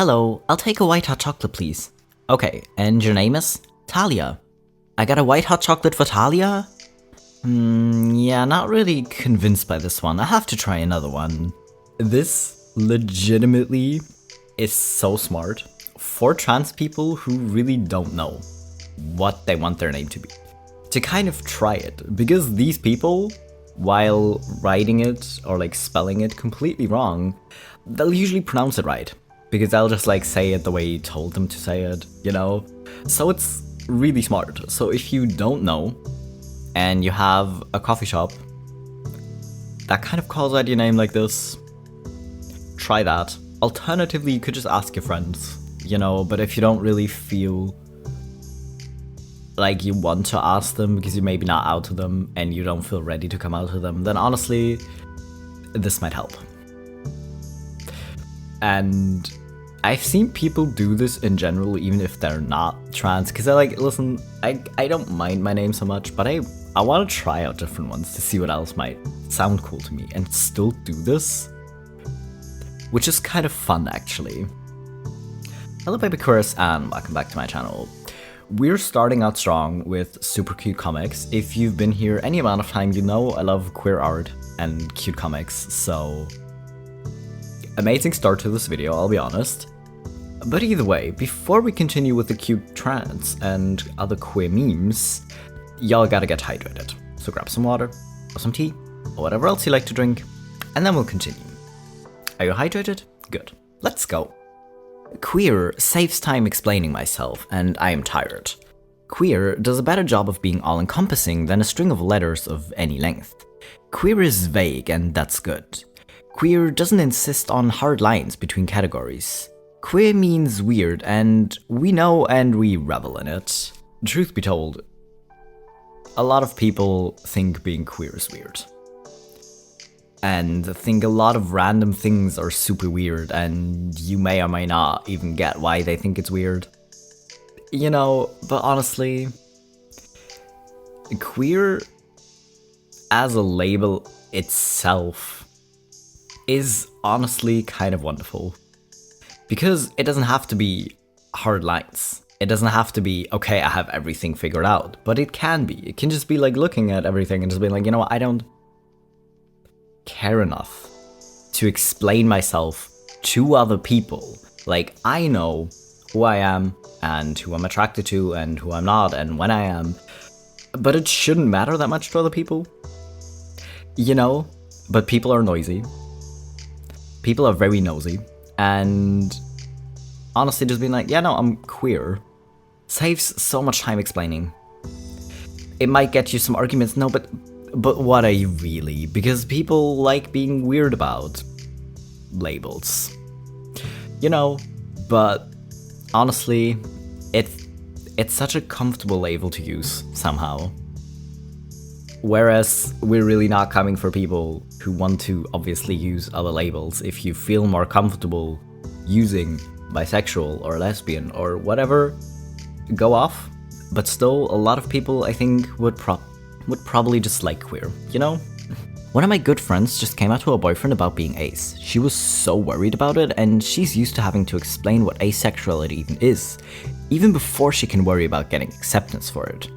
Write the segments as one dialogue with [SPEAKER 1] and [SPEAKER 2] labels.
[SPEAKER 1] Hello, I'll take a white hot chocolate, please. Okay, and your name is? Talia. I got a white hot chocolate for Talia? Yeah, not really convinced by this one. I'll have to try another one. This legitimately is so smart for trans people who really don't know what they want their name to be. To kind of try it, because these people, while writing it or like spelling it completely wrong, they'll usually pronounce it right. Because they'll just like say it the way you told them to say it, you know? So it's really smart. So if you don't know, and you have a coffee shop that kind of calls out your name like this, try that. Alternatively, you could just ask your friends, you know, but if you don't really feel like you want to ask them because you're maybe not out to them and you don't feel ready to come out to them, then honestly, this might help. And I've seen people do this in general, even if they're not trans, because they're like, listen, I don't mind my name so much, but I want to try out different ones to see what else might sound cool to me and still do this, which is kind of fun, actually. Hello, BabyQueers, and welcome back to my channel. We're starting out strong with super cute comics. If you've been here any amount of time, you know I love queer art and cute comics, so amazing start to this video, I'll be honest. But either way, before we continue with the cute trans and other queer memes, y'all gotta get hydrated. So grab some water, or some tea, or whatever else you like to drink, and then we'll continue. Are you hydrated? Good. Let's go. Queer saves time explaining myself, and I am tired. Queer does a better job of being all-encompassing than a string of letters of any length. Queer is vague, and that's good. Queer doesn't insist on hard lines between categories. Queer means weird, and we know and we revel in it. Truth be told, a lot of people think being queer is weird. And think a lot of random things are super weird, and you may or may not even get why they think it's weird. You know, but honestly, queer as a label itself is honestly kind of wonderful. Because it doesn't have to be hard lines. It doesn't have to be, okay, I have everything figured out. But it can be. It can just be like looking at everything and just being like, you know what, I don't care enough to explain myself to other people. Like, I know who I am and who I'm attracted to and who I'm not and when I am. But it shouldn't matter that much to other people. You know? But people are noisy. People are very nosy. And honestly, just being like, yeah, no, I'm queer, saves so much time explaining. It might get you some arguments, no, but what are you really? Because people like being weird about labels. You know, but honestly, it's such a comfortable label to use somehow. Whereas we're really not coming for people who want to obviously use other labels. If you feel more comfortable using bisexual or lesbian or whatever, go off. But still, a lot of people, I think, would probably just like queer, you know? One of my good friends just came out to her boyfriend about being ace. She was so worried about it, and she's used to having to explain what asexuality even is, even before she can worry about getting acceptance for it.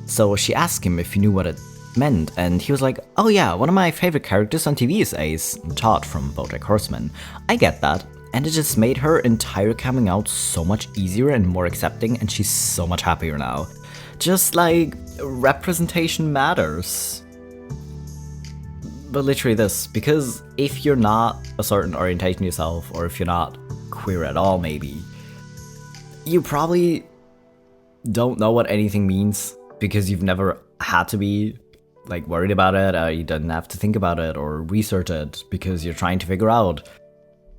[SPEAKER 1] So she asked him if he knew what it meant, and he was like, oh yeah, one of my favorite characters on TV is Ace, Todd from BoJack Horseman. I get that, and it just made her entire coming out so much easier and more accepting, and she's so much happier now. Just like, representation matters. But literally this, because if you're not a certain orientation yourself, or if you're not queer at all maybe, you probably don't know what anything means, because you've never had to be like worried about it, or you didn't have to think about it or research it because you're trying to figure out,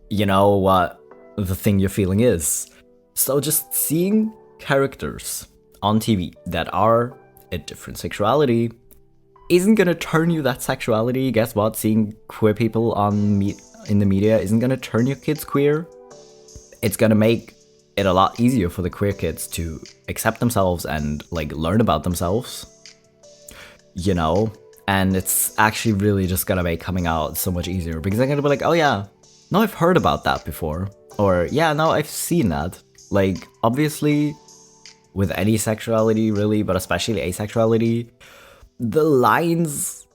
[SPEAKER 1] you know, what the thing you're feeling is. So just seeing characters on TV that are a different sexuality isn't gonna turn you that sexuality. Guess what? Seeing queer people in the media isn't gonna turn your kids queer. It's gonna make it a lot easier for the queer kids to accept themselves and like learn about themselves. You know, and it's actually really just gonna make coming out so much easier because they're gonna be like, oh yeah, no, I've heard about that before. Or, yeah, no, I've seen that. Like, obviously, with any sexuality, really, but especially asexuality, the lines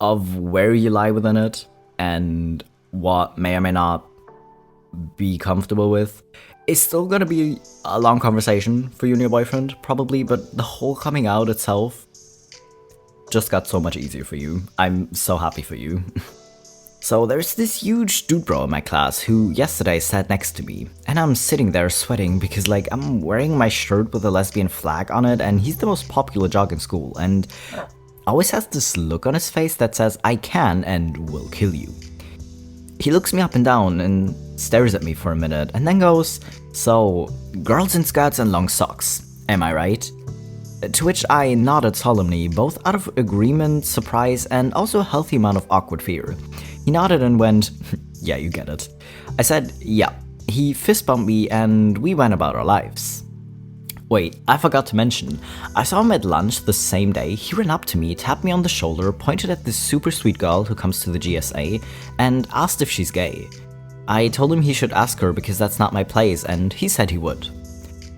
[SPEAKER 1] of where you lie within it and what may or may not be comfortable with is still gonna be a long conversation for you and your boyfriend, probably, but the whole coming out itself just got so much easier for you. I'm so happy for you. So there's this huge dude bro in my class who yesterday sat next to me, and I'm sitting there sweating because like I'm wearing my shirt with a lesbian flag on it, and he's the most popular jock in school and always has this look on his face that says I can and will kill you. He looks me up and down and stares at me for a minute and then goes, "So, girls in skirts and long socks, am I right?" To which I nodded solemnly, both out of agreement, surprise, and also a healthy amount of awkward fear. He nodded and went, "Yeah, you get it." I said, "Yeah." He fist bumped me and we went about our lives. Wait, I forgot to mention, I saw him at lunch the same day. He ran up to me, tapped me on the shoulder, pointed at this super sweet girl who comes to the GSA, and asked if she's gay. I told him he should ask her because that's not my place, and he said he would.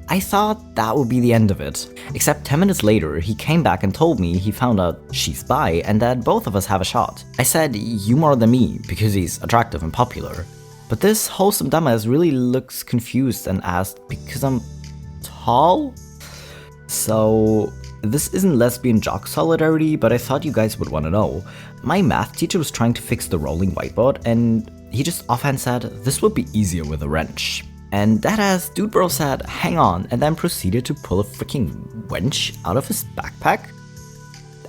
[SPEAKER 1] I thought that would be the end of it, except 10 minutes later, he came back and told me he found out she's bi and that both of us have a shot. I said, "You more than me," because he's attractive and popular. But this wholesome dumbass really looks confused and asked, "Because I'm tall?" So, this isn't lesbian jock solidarity, but I thought you guys would want to know. My math teacher was trying to fix the rolling whiteboard, and he just offhand said, "This would be easier with a wrench." And that ass dude bro said, "Hang on," and then proceeded to pull a freaking wrench out of his backpack.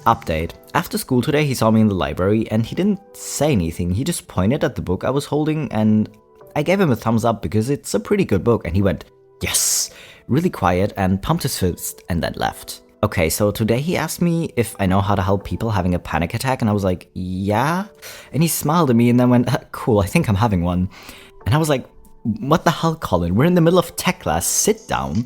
[SPEAKER 1] Update. After school today, he saw me in the library, and he didn't say anything, he just pointed at the book I was holding, and I gave him a thumbs up because it's a pretty good book, and he went, "Yes," really quiet, and pumped his fist, and then left. Okay, so today he asked me if I know how to help people having a panic attack, and I was like, "Yeah," and he smiled at me and then went, "Cool, I think I'm having one." And I was like, "What the hell, Colin? We're in the middle of tech class, sit down."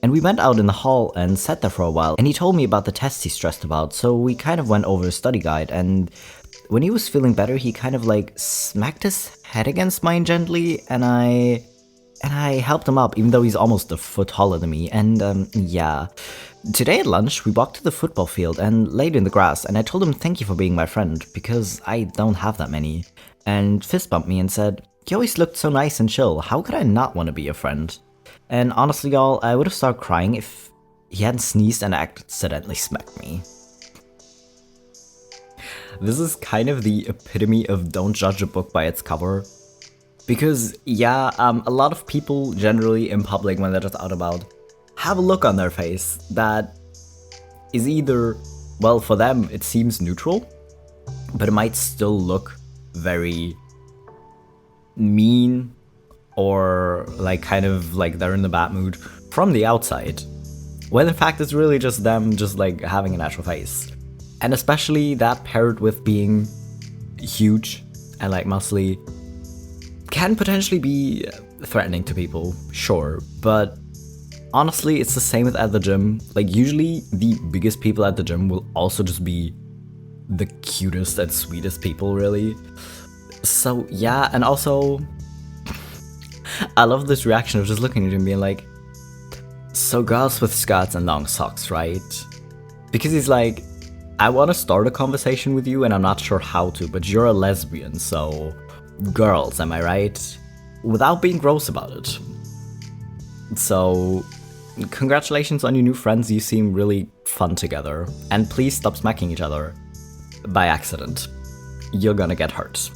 [SPEAKER 1] And we went out in the hall and sat there for a while, and he told me about the tests he's stressed about, so we kind of went over a study guide, and when he was feeling better, he kind of like smacked his head against mine gently, and I helped him up, even though he's almost a foot taller than me, and yeah. Today at lunch, we walked to the football field and laid in the grass, and I told him thank you for being my friend, because I don't have that many, and fist bumped me and said, "You always looked so nice and chill, how could I not want to be your friend?" And honestly, y'all, I would have started crying if he hadn't sneezed and accidentally smacked me. This is kind of the epitome of don't judge a book by its cover. Because, yeah, a lot of people generally in public, when they're just out about, have a look on their face that is either, well, for them it seems neutral, but it might still look very mean or like kind of like they're in the bad mood from the outside, when in fact it's really just them just like having a natural face. And especially that paired with being huge and like muscly can potentially be threatening to people, sure, but honestly it's the same with at the gym. Like usually the biggest people at the gym will also just be the cutest and sweetest people, really. So yeah, and also I love this reaction of just looking at him being like, "So girls with skirts and long socks, right?" Because he's like, "I want to start a conversation with you and I'm not sure how to, but you're a lesbian, so girls, am I right?" Without being gross about it. So congratulations on your new friends, you seem really fun together. And please stop smacking each other by accident. You're gonna get hurt.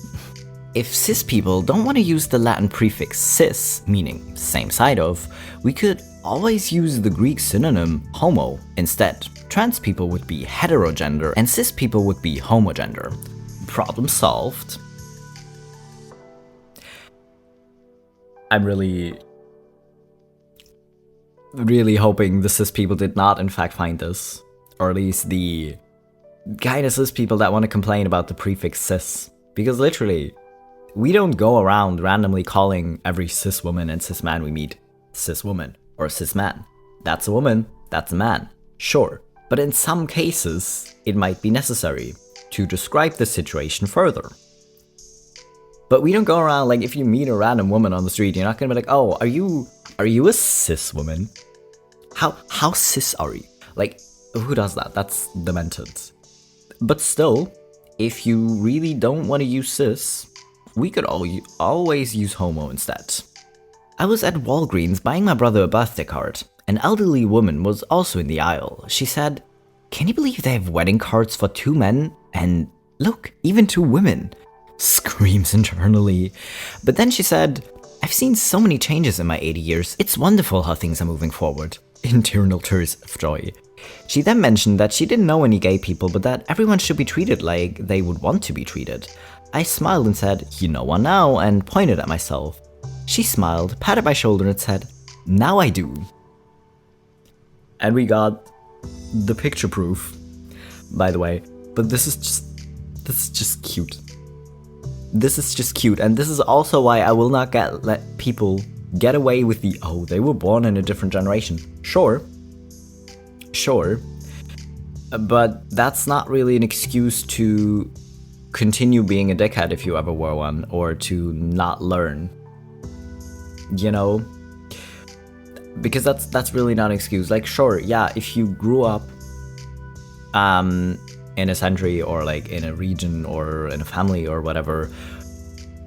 [SPEAKER 1] If cis people don't want to use the Latin prefix cis, meaning same side of, we could always use the Greek synonym homo instead. Trans people would be heterogender and cis people would be homogender. Problem solved. I'm really hoping the cis people did not in fact find this. Or at least the kind of cis people that want to complain about the prefix cis. Because literally, we don't go around randomly calling every cis woman and cis man we meet cis woman or cis man. That's a woman, that's a man, sure. But in some cases, it might be necessary to describe the situation further. But we don't go around, like, if you meet a random woman on the street, you're not gonna be like, oh, are you a cis woman? How cis are you? Like, who does that? That's demented. But still, if you really don't want to use cis, we could always use homo instead. I was at Walgreens buying my brother a birthday card. An elderly woman was also in the aisle. She said, "Can you believe they have wedding cards for 2 men? And look, even 2 women." Screams internally. But then she said, "I've seen so many changes in my 80 years. It's wonderful how things are moving forward." Internal tears of joy. She then mentioned that she didn't know any gay people, but that everyone should be treated like they would want to be treated. I smiled and said, "You know one now," and pointed at myself. She smiled, patted my shoulder and said, "Now I do." And we got the picture proof, by the way. But this is just cute. This is just cute, and this is also why I will not let people get away with the, oh, they were born in a different generation. Sure, but that's not really an excuse to continue being a dickhead if you ever were one, or to not learn, you know? Because that's really not an excuse. Like, sure, yeah, if you grew up in a century, or like in a region, or in a family, or whatever,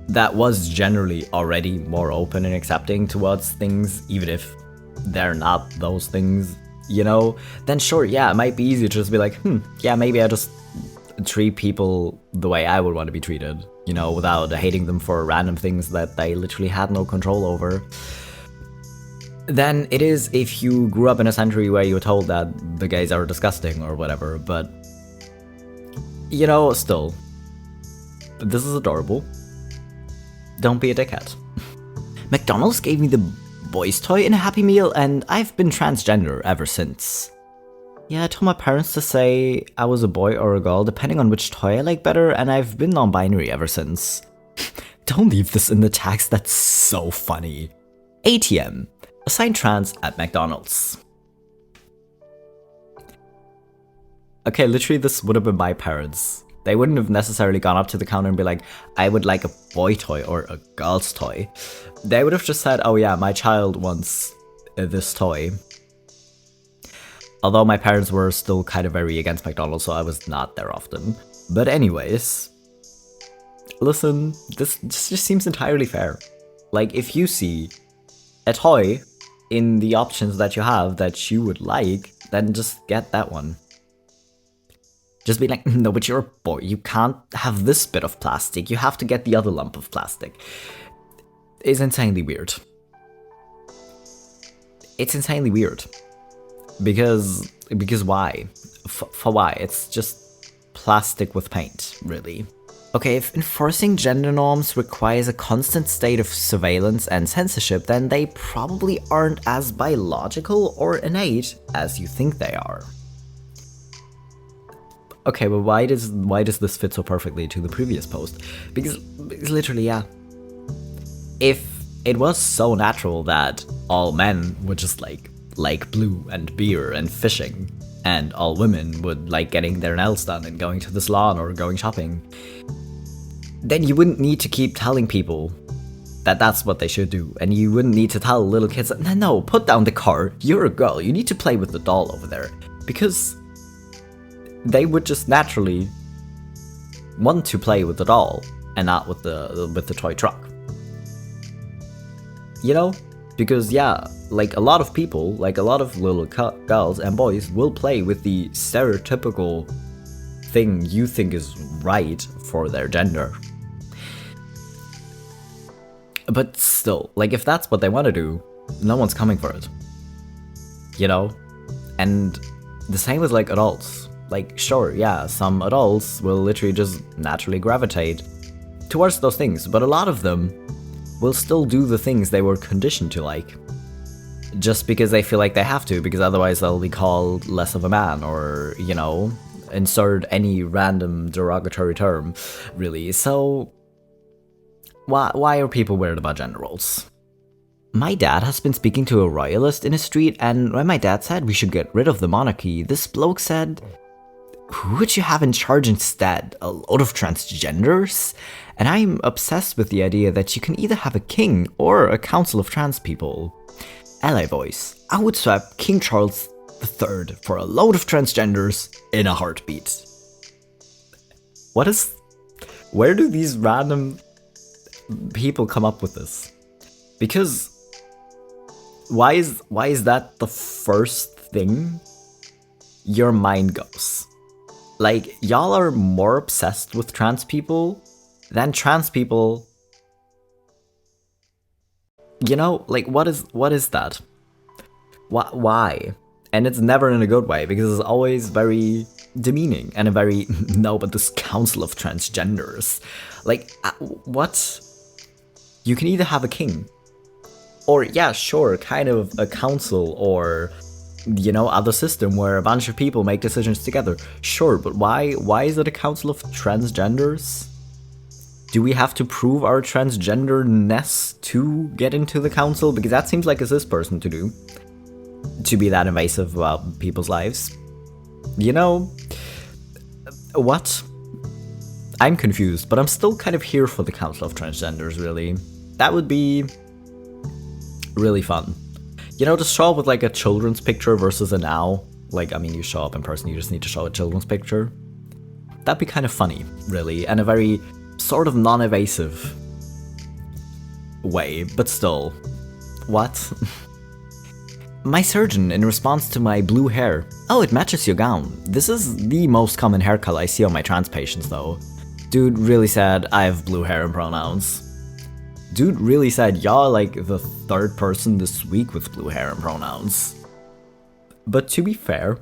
[SPEAKER 1] that was generally already more open and accepting towards things, even if they're not those things, you know, then sure, yeah, it might be easy to just be like, yeah, maybe I just treat people the way I would want to be treated, you know, without hating them for random things that they literally had no control over. Than it is if you grew up in a century where you were told that the gays are disgusting or whatever. But, you know, still, this is adorable. Don't be a dickhead. McDonald's gave me the boys' toy in a Happy Meal, and I've been transgender ever since. Yeah, I told my parents to say I was a boy or a girl, depending on which toy I like better, and I've been non-binary ever since. Don't leave this in the text, that's so funny. ATM. Assign trans at McDonald's. Okay, literally this would have been my parents. They wouldn't have necessarily gone up to the counter and be like, I would like a boy toy or a girl's toy. They would have just said, oh yeah, my child wants this toy. Although my parents were still kind of very against McDonald's, so I was not there often. But anyways, listen, this just seems entirely fair. Like, if you see a toy in the options that you have that you would like, then just get that one. Just be like, no, but you're a boy, you can't have this bit of plastic, you have to get the other lump of plastic. It's insanely weird. It's insanely weird. Because why? For why? It's just plastic with paint, really. Okay, if enforcing gender norms requires a constant state of surveillance and censorship, then they probably aren't as biological or innate as you think they are. Okay, but why does this fit so perfectly to the previous post? Because literally, yeah. If it was so natural that all men would just like blue and beer and fishing, and all women would like getting their nails done and going to the salon or going shopping, then you wouldn't need to keep telling people that that's what they should do. And you wouldn't need to tell little kids, no, put down the car, you're a girl, you need to play with the doll over there. Because they would just naturally want to play with the doll and not with the toy truck. You know? Because yeah, like a lot of people, like a lot of little girls and boys will play with the stereotypical thing you think is right for their gender. But still, like if that's what they want to do, no one's coming for it. You know? And the same with like adults. Like sure, yeah, some adults will literally just naturally gravitate towards those things, but a lot of them will still do the things they were conditioned to like. Just because they feel like they have to, because otherwise they'll be called less of a man, or, you know, insert any random derogatory term, really. So why are people weird about gender roles? My dad has been speaking to a royalist in his street, and when my dad said we should get rid of the monarchy, this bloke said, who would you have in charge instead? A load of transgenders? And I'm obsessed with the idea that you can either have a king or a council of trans people. Ally voice. I would swap King Charles III for a load of transgenders in a heartbeat. Where do these random people come up with this? Because why is that the first thing your mind goes? Like, y'all are more obsessed with trans people than trans people. You know, like, what is that? Why? And it's never in a good way, because it's always very demeaning and a very, no, but this council of transgenders. Like, what? You can either have a king, or, yeah, sure, kind of a council, or, you know, other system where a bunch of people make decisions together. Sure, but why is it a council of transgenders? Do we have to prove our transgenderness to get into the council? Because that seems like a cis person to do. To be that invasive about people's lives. You know, what? I'm confused, but I'm still kind of here for the council of transgenders, really. That would be really fun. You know, just show up with like a children's picture versus a now. Like, I mean, you show up in person, you just need to show a children's picture. That'd be kind of funny, really, and a very sort of non-evasive way, but still. What? My surgeon, in response to my blue hair. Oh, it matches your gown. This is the most common hair color I see on my trans patients, though. Dude really said I have blue hair and pronouns. Dude really said y'all like the third person this week with blue hair and pronouns. But to be fair,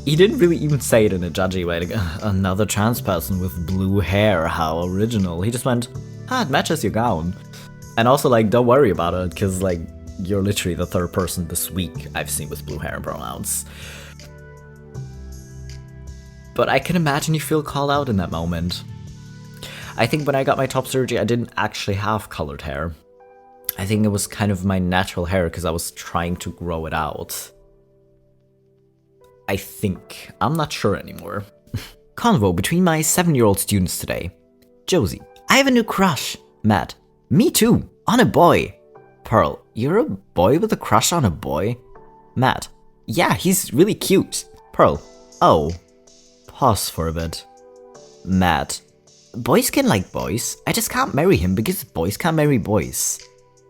[SPEAKER 1] he didn't really even say it in a judgy way, like, another trans person with blue hair, how original. He just went, it matches your gown. And also, like, don't worry about it, because, like, you're literally the third person this week I've seen with blue hair and pronouns. But I can imagine you feel called out in that moment. I think when I got my top surgery, I didn't actually have colored hair. I think it was kind of my natural hair because I was trying to grow it out. I think. I'm not sure anymore. Convo between my 7-year-old students today. Josie, I have a new crush. Matt, me too, on a boy. Pearl, you're a boy with a crush on a boy? Matt, yeah, he's really cute. Pearl, oh. Pause for a bit. Matt, boys can like boys. I just can't marry him because boys can't marry boys.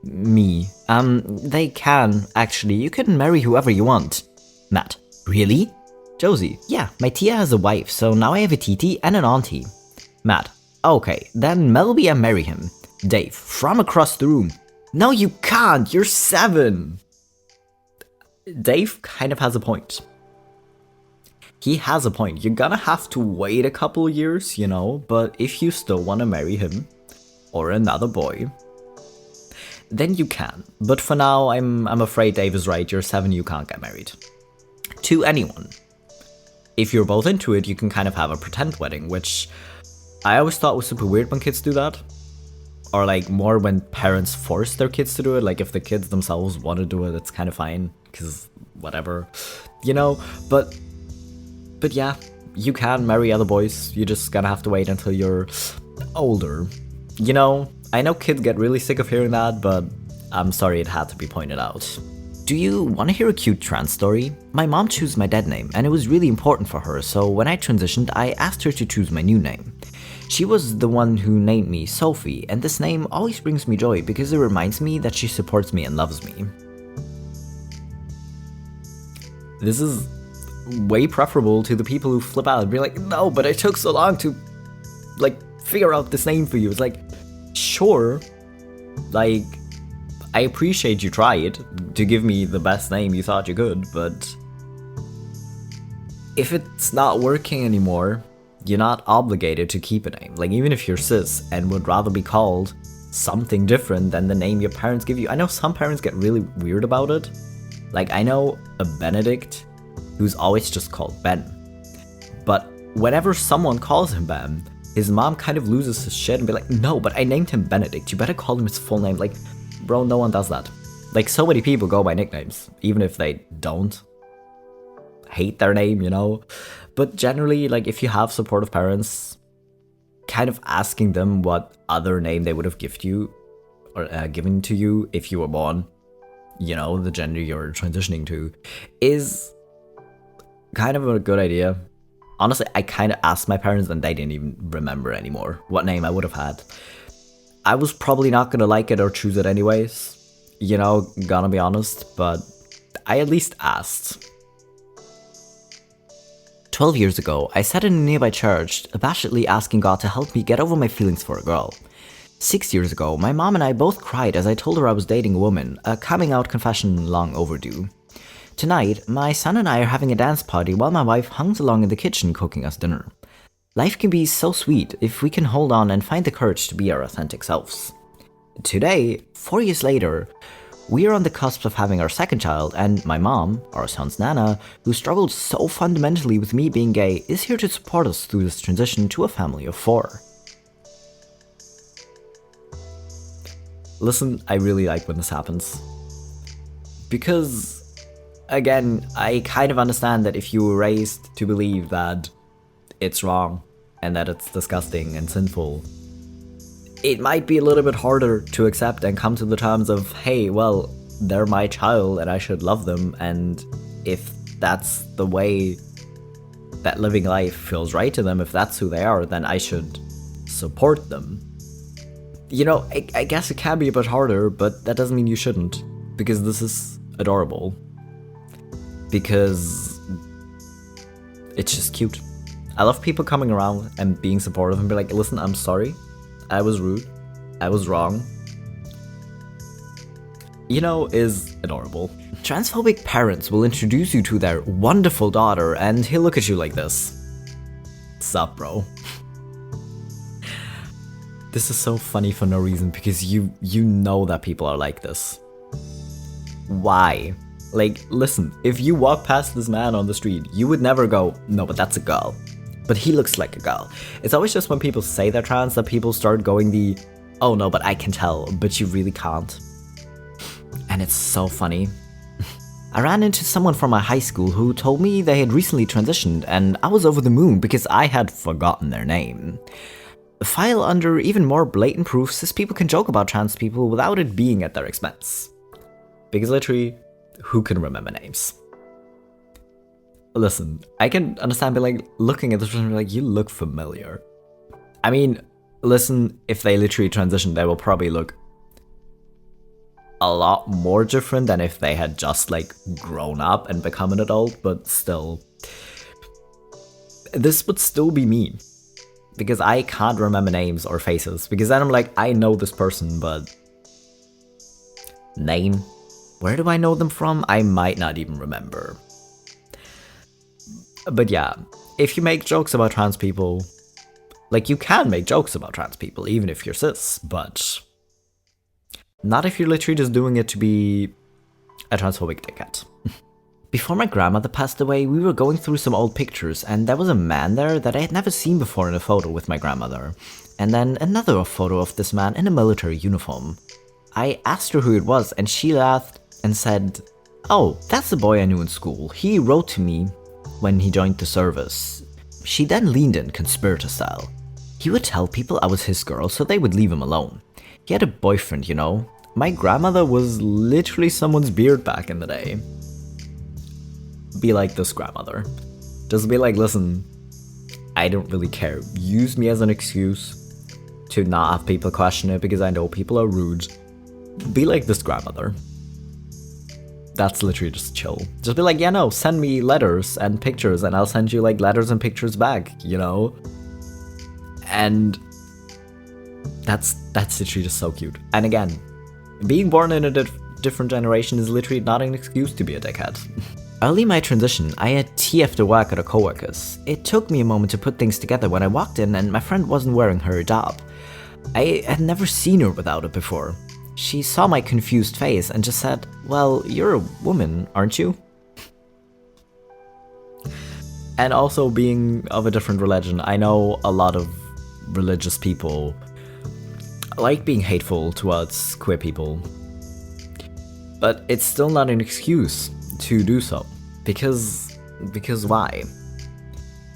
[SPEAKER 1] Me, they can, actually. You can marry whoever you want. Matt, really? Josie, yeah, my Tia has a wife, so now I have a TT and an auntie. Matt, okay, then maybe I marry him. Dave, from across the room. No, you can't, you're 7. Dave kind of has a point. He has a point. You're gonna have to wait a couple years, you know, but if you still want to marry him, or another boy, then you can. But for now, I'm afraid Dave is right, you're 7, you can't get married. To anyone. If you're both into it, you can kind of have a pretend wedding, which I always thought was super weird when kids do that. Or like more when parents force their kids to do it, like if the kids themselves want to do it, it's kind of fine, because whatever, you know, but yeah, you can marry other boys, you just gotta have to wait until you're older. You know, I know kids get really sick of hearing that, but I'm sorry it had to be pointed out. Do you want to hear a cute trans story? My mom chose my dead name, and it was really important for her, so when I transitioned, I asked her to choose my new name. She was the one who named me Sophie, and this name always brings me joy because it reminds me that she supports me and loves me. This is way preferable to the people who flip out and be like, no, but it took so long to, like, figure out this name for you. It's like, sure, like, I appreciate you tried to give me the best name you thought you could, but if it's not working anymore, you're not obligated to keep a name. Like, even if you're cis and would rather be called something different than the name your parents give you. I know some parents get really weird about it. Like, I know a Benedict who's always just called Ben. But whenever someone calls him Ben, his mom kind of loses his shit and be like, no, but I named him Benedict. You better call him his full name. Like, bro, no one does that. Like, so many people go by nicknames, even if they don't. hate their name, you know? But generally, like, if you have supportive parents, kind of asking them what other name they would have given to you if you were born, you know, the gender you're transitioning to, is kind of a good idea. Honestly, I kind of asked my parents and they didn't even remember anymore what name I would have had. I was probably not gonna like it or choose it anyways, you know, gonna be honest, but I at least asked. 12 years ago, I sat in a nearby church, abashedly asking God to help me get over my feelings for a girl. 6 years ago, my mom and I both cried as I told her I was dating a woman, a coming out confession long overdue. Tonight, my son and I are having a dance party while my wife hangs along in the kitchen cooking us dinner. Life can be so sweet if we can hold on and find the courage to be our authentic selves. Today, 4 years later, we are on the cusp of having our second child, and my mom, our son's Nana, who struggled so fundamentally with me being gay, is here to support us through this transition to a family of 4. Listen, I really like when this happens. Because, again, I kind of understand that if you were raised to believe that it's wrong and that it's disgusting and sinful, it might be a little bit harder to accept and come to the terms of, hey, well, they're my child and I should love them, and if that's the way that living life feels right to them, if that's who they are, then I should support them. You know, I guess it can be a bit harder, but that doesn't mean you shouldn't, because this is adorable. Because it's just cute. I love people coming around and being supportive and be like, listen, I'm sorry. I was rude. I was wrong. You know, is adorable. Transphobic parents will introduce you to their wonderful daughter and he'll look at you like this. Sup, bro? This is so funny for no reason because you know that people are like this. Why? Like, listen, if you walk past this man on the street, you would never go, no, but that's a girl. But he looks like a girl. It's always just when people say they're trans that people start going the, oh no, but I can tell, but you really can't. And it's so funny. I ran into someone from my high school who told me they had recently transitioned and I was over the moon because I had forgotten their name. File under even more blatant proof cis people can joke about trans people without it being at their expense. Because literally, who can remember names? Listen, I can understand, but like looking at this person, like, you look familiar. I mean, listen, if they literally transition, they will probably look a lot more different than if they had just like grown up and become an adult, but still. This would still be me. Because I can't remember names or faces. Because then I'm like, I know this person, but name? Where do I know them from? I might not even remember. But yeah, if you make jokes about trans people, like, you can make jokes about trans people, even if you're cis, but not if you're literally just doing it to be a transphobic dickhead. Before my grandmother passed away, we were going through some old pictures, and there was a man there that I had never seen before in a photo with my grandmother. And then another photo of this man in a military uniform. I asked her who it was, and she laughed and said, "Oh, that's the boy I knew in school. He wrote to me when he joined the service." She then leaned in, conspirator style. He would tell people I was his girl so they would leave him alone. He had a boyfriend, you know. My grandmother was literally someone's beard back in the day. Be like this grandmother. Just be like, listen, I don't really care. Use me as an excuse to not have people question it because I know people are rude. Be like this grandmother. That's literally just chill. Just be like, yeah, no, send me letters and pictures and I'll send you like letters and pictures back, you know? And that's literally just so cute. And again, being born in a different generation is literally not an excuse to be a dickhead. Early in my transition, I had tea after work at a coworker's. It took me a moment to put things together when I walked in and my friend wasn't wearing her hijab. I had never seen her without it before. She saw my confused face and just said, "Well, you're a woman, aren't you?" And also, being of a different religion, I know a lot of religious people like being hateful towards queer people. But it's still not an excuse to do so. Because Because why?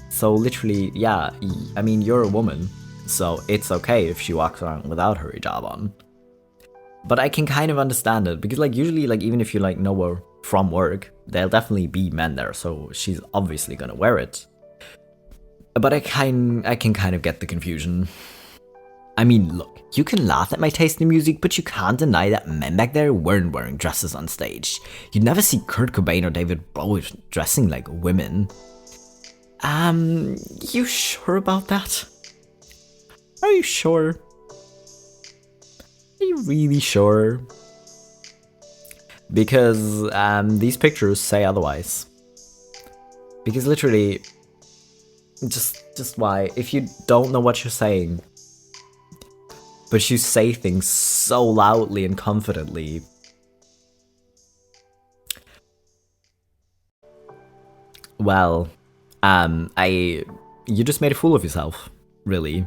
[SPEAKER 1] So literally, yeah, I mean, you're a woman, so it's okay if she walks around without her hijab on. But I can kind of understand it, because like usually, like even if you like know her from work, there'll definitely be men there, so she's obviously gonna wear it. But I can kind of get the confusion. I mean, look, you can laugh at my taste in music, but you can't deny that men back there weren't wearing dresses on stage. You'd never see Kurt Cobain or David Bowie dressing like women. You sure about that? Are you sure? Are you really sure? Because, these pictures say otherwise. Because literally, just why? If you don't know what you're saying, but you say things so loudly and confidently. Well, you just made a fool of yourself, really.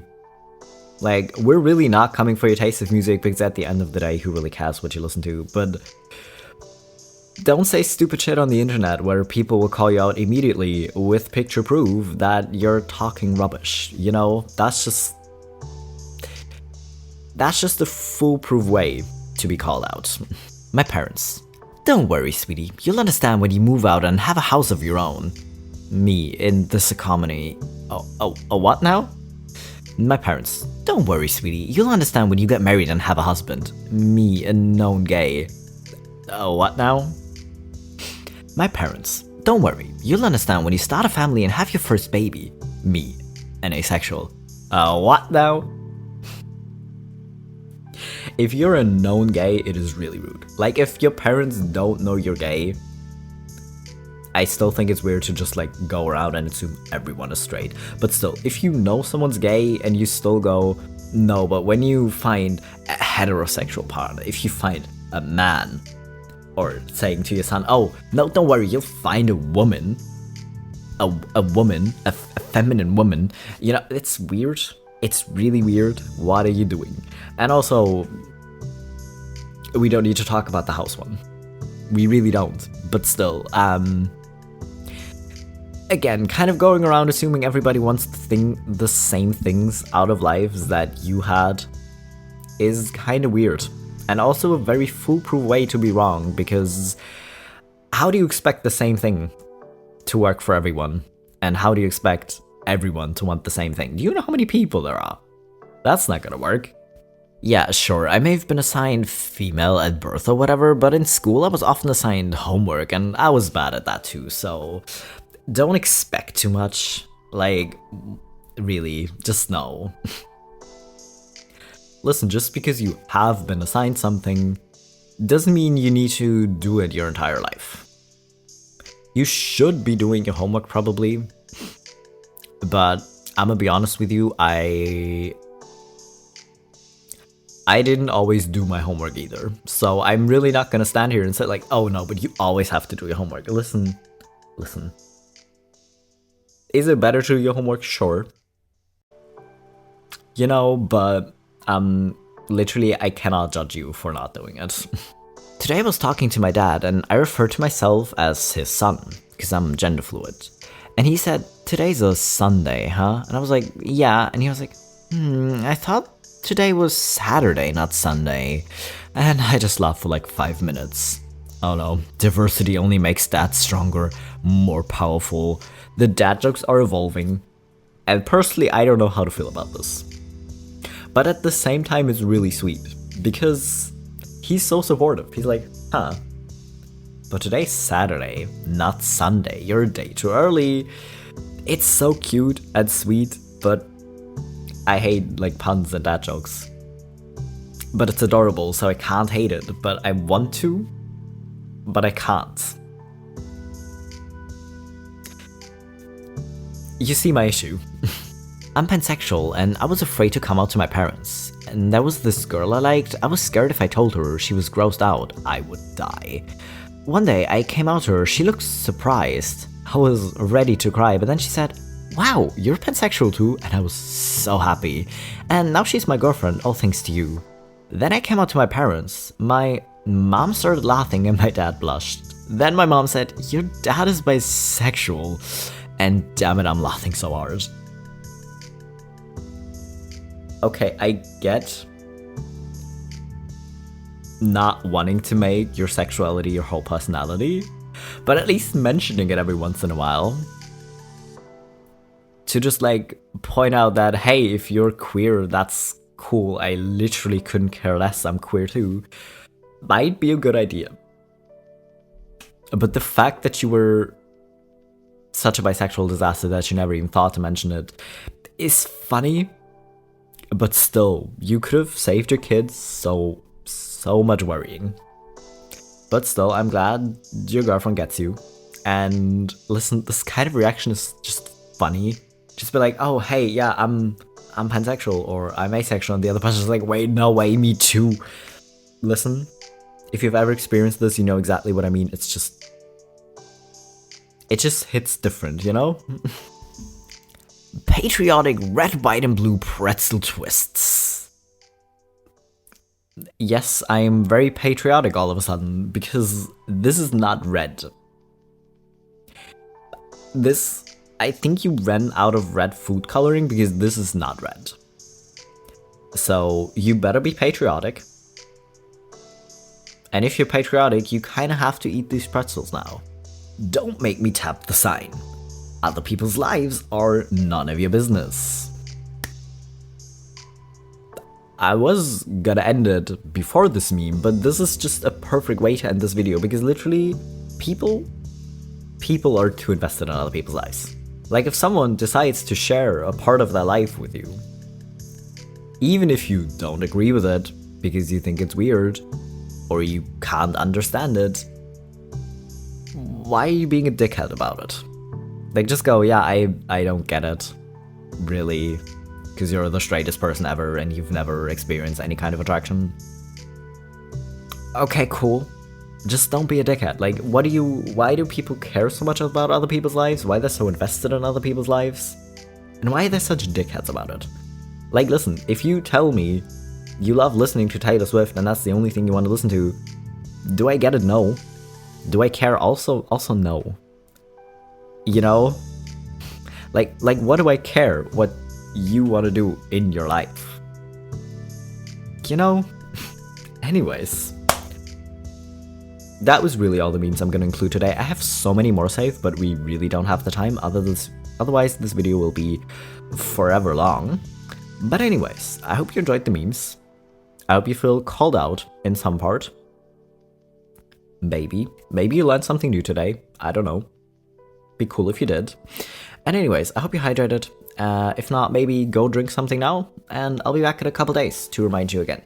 [SPEAKER 1] Like, we're really not coming for your taste of music, because at the end of the day, who really cares what you listen to? But don't say stupid shit on the internet where people will call you out immediately with picture proof that you're talking rubbish. You know, that's just a foolproof way to be called out. My parents. Don't worry, sweetie. You'll understand when you move out and have a house of your own. Me, in this economy. Oh, what now? My parents. Don't worry, sweetie. You'll understand when you get married and have a husband. Me, a known gay. Oh, what now? My parents. Don't worry. You'll understand when you start a family and have your first baby. Me, an asexual. What now? If you're a known gay, it is really rude. Like, if your parents don't know you're gay, I still think it's weird to just like go around and assume everyone is straight. But still, if you know someone's gay and you still go, no, but when you find a heterosexual partner, if you find a man, or saying to your son, oh, no, don't worry, you'll find a woman, a woman, a feminine woman, you know, it's weird. It's really weird. What are you doing? And also, we don't need to talk about the house one. We really don't. But still, again, kind of going around assuming everybody wants the same things out of lives that you had is kind of weird. And also a very foolproof way to be wrong, because how do you expect the same thing to work for everyone? And how do you expect everyone to want the same thing? Do you know how many people there are? That's not gonna work. Yeah, sure, I may have been assigned female at birth or whatever, but in school I was often assigned homework, and I was bad at that too, so don't expect too much. Like, really, just know. Listen, just because you have been assigned something doesn't mean you need to do it your entire life. You should be doing your homework probably, but I'm gonna be honest with you, I didn't always do my homework either. So I'm really not gonna stand here and say like, oh no, but you always have to do your homework. Listen. Is it better to do your homework? Sure. You know, but literally I cannot judge you for not doing it. Today I was talking to my dad and I referred to myself as his son, because I'm gender fluid. And he said, today's a Sunday, huh? And I was like, yeah. And he was like, I thought today was Saturday, not Sunday. And I just laughed for like 5 minutes. Oh no, diversity only makes dads stronger, more powerful. The dad jokes are evolving. And personally, I don't know how to feel about this. But at the same time, it's really sweet, because he's so supportive. He's like, huh, but today's Saturday, not Sunday. You're a day too early. It's so cute and sweet, but I hate like puns and dad jokes. But it's adorable, so I can't hate it. But I want to, but I can't. You see my issue. I'm pansexual and I was afraid to come out to my parents. And there was this girl I liked. I was scared if I told her she was grossed out, I would die. One day I came out to her, she looked surprised. I was ready to cry, but then she said, wow, you're pansexual too? And I was so happy. And now she's my girlfriend, all thanks to you. Then I came out to my parents. My mom started laughing and my dad blushed. Then my mom said, your dad is bisexual. And damn it, I'm laughing so hard. Okay, I get not wanting to make your sexuality your whole personality, but at least mentioning it every once in a while. To just like point out that, hey, if you're queer, that's cool. I literally couldn't care less. I'm queer too. Might be a good idea. But the fact that you were such a bisexual disaster that you never even thought to mention it is funny. But still, you could have saved your kids so much worrying. But still, I'm glad your girlfriend gets you. And listen, this kind of reaction is just funny. Just be like, oh, hey, yeah, I'm pansexual or I'm asexual, and the other person's like, wait, no way, me too. Listen, if you've ever experienced this, you know exactly what I mean. It just hits different, you know? Patriotic red, white, and blue pretzel twists. Yes, I am very patriotic all of a sudden, because this is not red. This, I think you ran out of red food coloring because this is not red. So you better be patriotic. And if you're patriotic, you kind of have to eat these pretzels now. Don't make me tap the sign. Other people's lives are none of your business. I was gonna end it before this meme, but this is just a perfect way to end this video because literally, people are too invested in other people's lives. Like if someone decides to share a part of their life with you, even if you don't agree with it because you think it's weird or you can't understand it, why are you being a dickhead about it? Like just go, yeah, I don't get it, really, because you're the straightest person ever and you've never experienced any kind of attraction. Okay, cool. Just don't be a dickhead. Like, why do people care so much about other people's lives? Why they're so invested in other people's lives? And why are they such dickheads about it? Like, listen, if you tell me you love listening to Taylor Swift and that's the only thing you want to listen to, do I get it? No. Do I care? Also no. You know? Like what do I care what you want to do in your life? You know? Anyways. That was really all the memes I'm going to include today. I have so many more saved, but we really don't have the time. Otherwise, this video will be forever long. But anyways, I hope you enjoyed the memes. I hope you feel called out in some part. Maybe you learned something new today. I don't know. Be cool if you did. And anyways, I hope you hydrated. If not, maybe go drink something now, and I'll be back in a couple days to remind you again.